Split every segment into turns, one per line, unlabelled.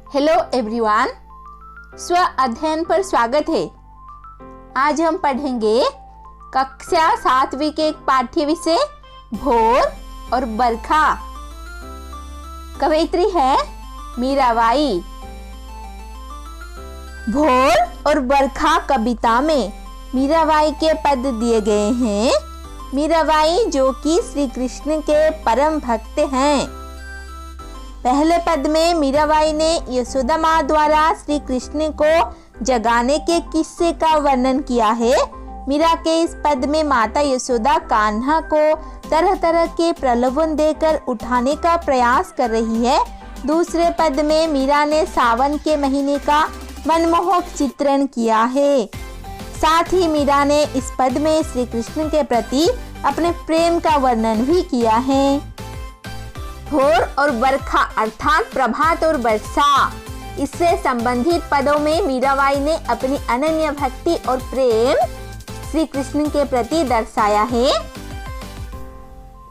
Hello everyone, स्व अध्ययन पर स्वागत है। आज हम पढ़ेंगे कक्षा 7वीं के एक पाठ्य विषय भोर और बरखा। कवयित्री है मीराबाई। भोर और बरखा कविता में मीराबाई के पद दिए गए हैं। मीराबाई जो कि श्री कृष्ण के परम भक्त हैं। पहले पद में मीराबाई ने यशोदा माँ द्वारा श्री कृष्ण को जगाने के किस्से का वर्णन किया है। मीरा के इस पद में माता यशोदा कान्हा को तरह तरह के प्रलोभन देकर उठाने का प्रयास कर रही है। दूसरे पद में मीरा ने सावन के महीने का मनमोहक चित्रण किया है। साथ ही मीरा ने इस पद में श्री कृष्ण के प्रति अपने प्रेम का वर्णन भी किया है। भोर और बरखा अर्थात प्रभात और वर्षा, इससे संबंधित पदों में मीराबाई ने अपनी अनन्य भक्ति और प्रेम श्री कृष्ण के प्रति दर्शाया है।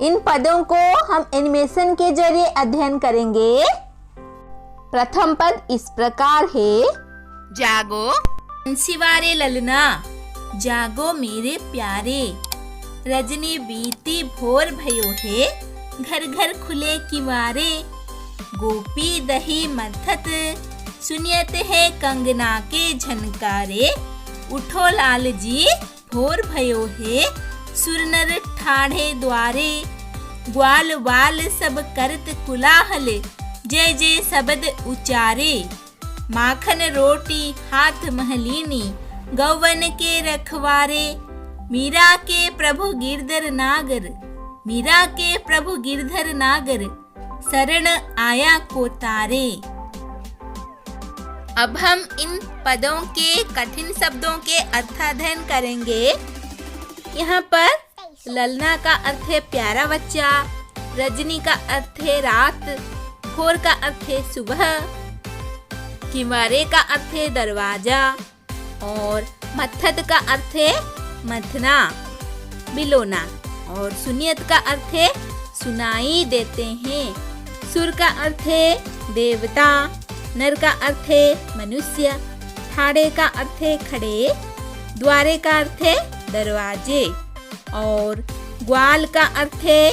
इन पदों को हम एनिमेशन के जरिए अध्ययन करेंगे। प्रथम पद इस प्रकार है।
जागो सिवारे ललना, जागो मेरे प्यारे, रजनी बीती भोर भयो है, घर घर खुले किवारे, गोपी दही मथत, सुनियत है कंगना के झनकारे, उठो लाल जी भोर भयो है, सुरनर ठाढ़े द्वारे, ग्वाल वाल सब करत कुलाहल, जय जय शब्द उचारे, माखन रोटी हाथ महलीनी, गौवन के रखवारे, मीरा के प्रभु गिरधर नागर, मीरा के प्रभु गिरधर नागर, शरण आया को तारे। अब हम इन पदों के कठिन शब्दों के अर्थाध्ययन करेंगे। यहाँ पर ललना का अर्थ है प्यारा बच्चा, रजनी का अर्थ है रात, भोर का अर्थ है सुबह, किवारे का अर्थ है दरवाजा और मत्थत का अर्थ है मथना, बिलोना और सुनियत का अर्थ है सुनाई देते हैं। सुर का अर्थ है देवता, नर का अर्थ है मनुष्य, ठाड़े का अर्थ है खड़े, द्वारे का अर्थ है दरवाजे और ग्वाल का अर्थ है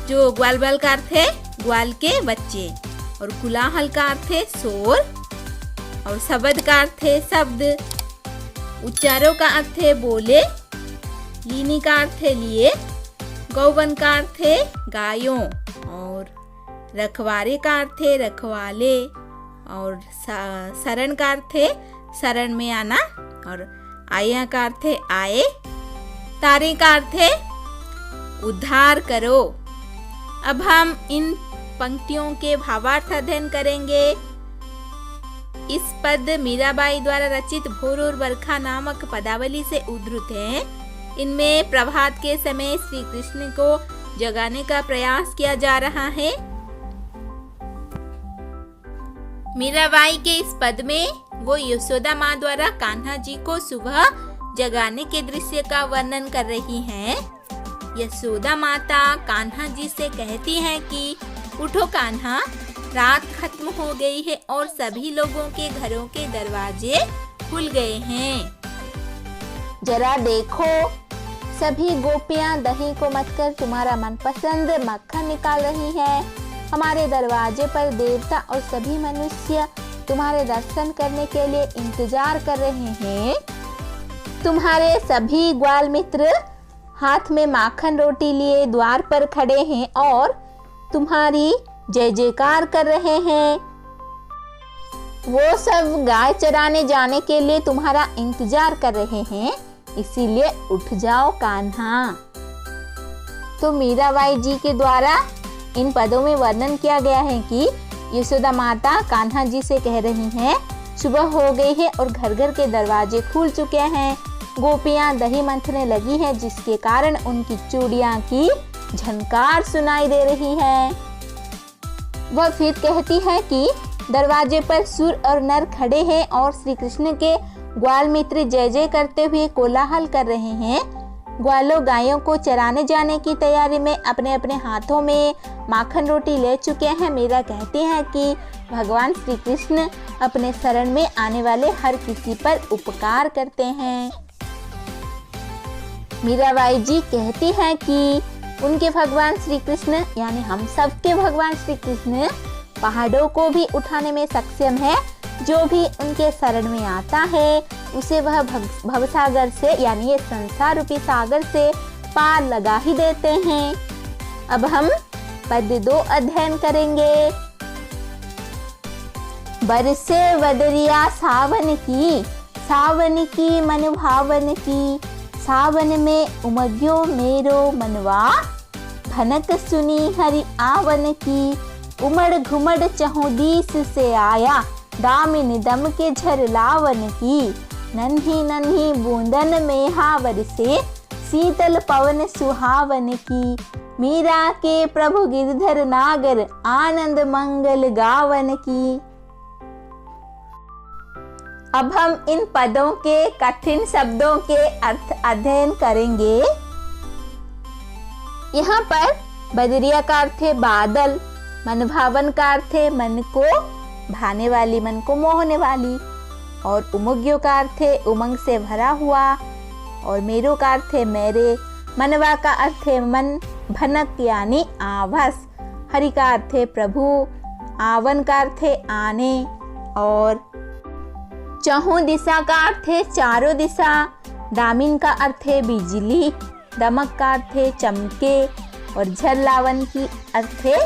जो ग्वाल बाल का अर्थ है ग्वाल के बच्चे और कुलाहल का अर्थ है शोर और शब्द का अर्थ है शब्द, उच्चारों का अर्थ है बोले, लीनी का अर्थ है लिए, गौवन का अर्थ है गायों और रखवारे का अर्थ है रखवाले और शरण का अर्थ है शरण में आना और आया का अर्थ है आए, तारे का अर्थ है उद्धार करो। अब हम इन पंक्तियों के भावार्थ अध्ययन करेंगे। इस पद मीराबाई द्वारा रचित भोर और बरखा नामक पदावली से उद्धृत हैं। इनमें प्रभात के समय श्री कृष्ण को जगाने का प्रयास किया जा रहा है। मीराबाई के इस पद में वो यशोदा माँ द्वारा कान्हा जी को सुबह जगाने के दृश्य का वर्णन कर रही हैं। यशोदा माता कान्हा जी से कहती हैं कि उठो कान्हा, रात खत्म हो गई है और सभी लोगों के घरों के दरवाजे खुल गए हैं।
जरा देखो, सभी गोपियां दही को मथकर तुम्हारा मनपसंद मक्खन निकाल रही हैं। हमारे दरवाजे पर देवता और सभी मनुष्य तुम्हारे दर्शन करने के लिए इंतजार कर रहे हैं। तुम्हारे सभी ग्वाल मित्र हाथ में माखन रोटी लिए द्वार पर खड़े हैं और तुम्हारी जय जयकार कर रहे हैं। वो सब गाय चराने जाने के लिए तुम्हारा इंतजार कर रहे हैं, इसीलिए उठ जाओ कान्हा। तो मीराबाई जी के द्वारा इन पदों में वर्णन किया गया है कि यशोदा माता कान्हा जी से कह रही हैं, सुबह हो गई है और घर घर के दरवाजे खुल चुके हैं। गोपियां दही मंथने लगी हैं, जिसके कारण उनकी चूड़ियां की झनकार सुनाई दे रही है। वह फिर कहती है कि दरवाजे पर सुर और नर खड़े हैं और श्री कृष्ण के ग्वाल मित्र जय जय करते हुए कोलाहल कर रहे हैं। ग्वालों गायों को चराने जाने की तैयारी में अपने अपने हाथों में माखन रोटी ले चुके हैं। मीरा कहती है कि भगवान श्री कृष्ण अपने शरण में आने वाले हर किसी पर उपकार करते हैं। मीराबाई जी कहती हैं कि उनके भगवान श्री कृष्ण यानी हम सबके भगवान श्री कृष्ण पहाड़ों को भी उठाने में सक्षम है। जो भी उनके शरण में आता है उसे वह भवसागर से यानी ये संसार रूपी सागर से पार लगा ही देते हैं। अब हम पद 2 अध्ययन करेंगे। बरसे बदरिया सावन की मन भावन की, सावन में उमग्यो मेरो मनवा, भनक सुनी हरि आवन की, उमड़ घुमड़ चहुदीस से आया, दामिनी दम के झरलावन की, नन्ही नन्ही बूंदन में हावर से, शीतल पवन सुहावन की, मीरा के प्रभु गिरधर नागर, आनंद मंगल गावन की। अब हम इन पदों के कठिन शब्दों के अर्थ अध्ययन करेंगे। यहाँ पर बदरिया का अर्थ है बादल, मन भावन का अर्थ है मन को भाने वाली, मन को मोहने वाली, और उमग्यो का अर्थ है उमंग से भरा हुआ, और मेरो का अर्थ है मेरे, मनवा का अर्थ है मन, भनक यानी आभस, हरि का अर्थ है प्रभु, आवन का अर्थ है आने, और चहुं दिशा का अर्थ है चारों दिशा, दामिन का अर्थ है बिजली, दमक का अर्थ है चमके, और झरलावन की अर्थ है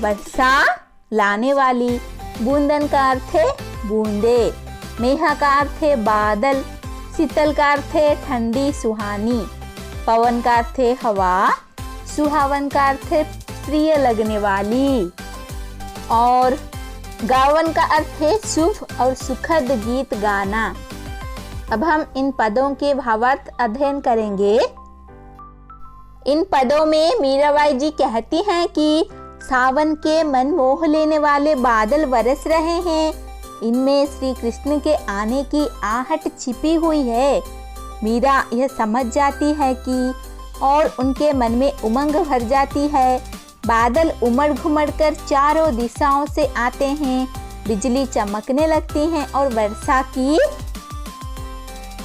वर्षा लाने वाली, बूंदन का अर्थ है बूंदे, मेहा का अर्थ है बादल, शीतल का अर्थ है ठंडी सुहानी, पवन का अर्थ है हवा, सुहावन का अर्थ है प्रिय लगने वाली, और गावन का अर्थ है शुभ और सुखद गीत गाना। अब हम इन पदों के भावार्थ अध्ययन करेंगे। इन पदों में मीराबाई जी कहती हैं कि सावन के मन मोह लेने वाले बादल बरस रहे हैं, इनमें श्री कृष्ण के आने की आहट छिपी हुई है। मीरा यह समझ जाती है कि और उनके मन में उमंग भर जाती है। बादल उमड़ घुमड़ कर चारों दिशाओं से आते हैं, बिजली चमकने लगती है और वर्षा की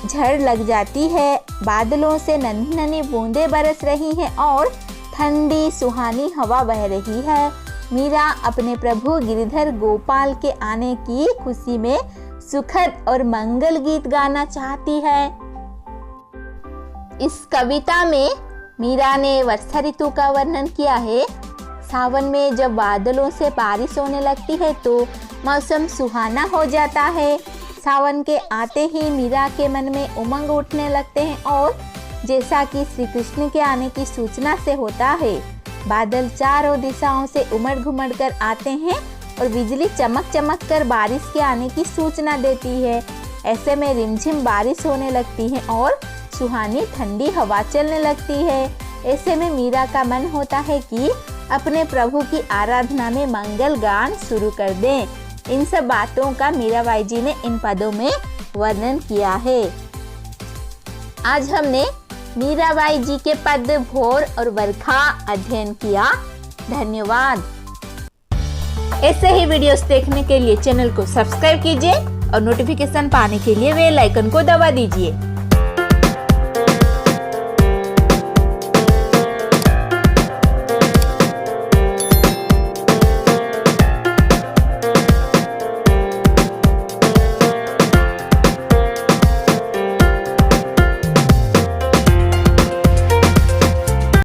झड़ लग जाती है। बादलों से नन्ही नन्ही बूंदें बरस रही हैं और ठंडी सुहानी हवा बह रही है। मीरा अपने प्रभु गिरिधर गोपाल के आने की खुशी में सुखद और मंगल गीत गाना चाहती है। इस कविता में मीरा ने वर्षा ऋतु का वर्णन किया है। सावन में जब बादलों से बारिश होने लगती है तो मौसम सुहाना हो जाता है। सावन के आते ही मीरा के मन में उमंग उठने लगते हैं और जैसा कि श्री कृष्ण के आने की सूचना से होता है, बादल चारों दिशाओं से उमड़ घुमड़ कर आते हैं और बिजली चमक चमक कर बारिश के आने की सूचना देती है। ऐसे में रिमझिम बारिश होने लगती है और सुहानी ठंडी हवा चलने लगती है। ऐसे में मीरा का मन होता है कि अपने प्रभु की आराधना में मंगल गान शुरू कर दें। इन सब बातों का मीराबाई जी ने इन पदों में वर्णन किया है। आज हमने मीराबाई जी के पद भोर और बरखा अध्ययन किया। धन्यवाद। ऐसे ही वीडियोस देखने के लिए चैनल को सब्सक्राइब कीजिए और नोटिफिकेशन पाने के लिए बेल आइकन को दबा दीजिए।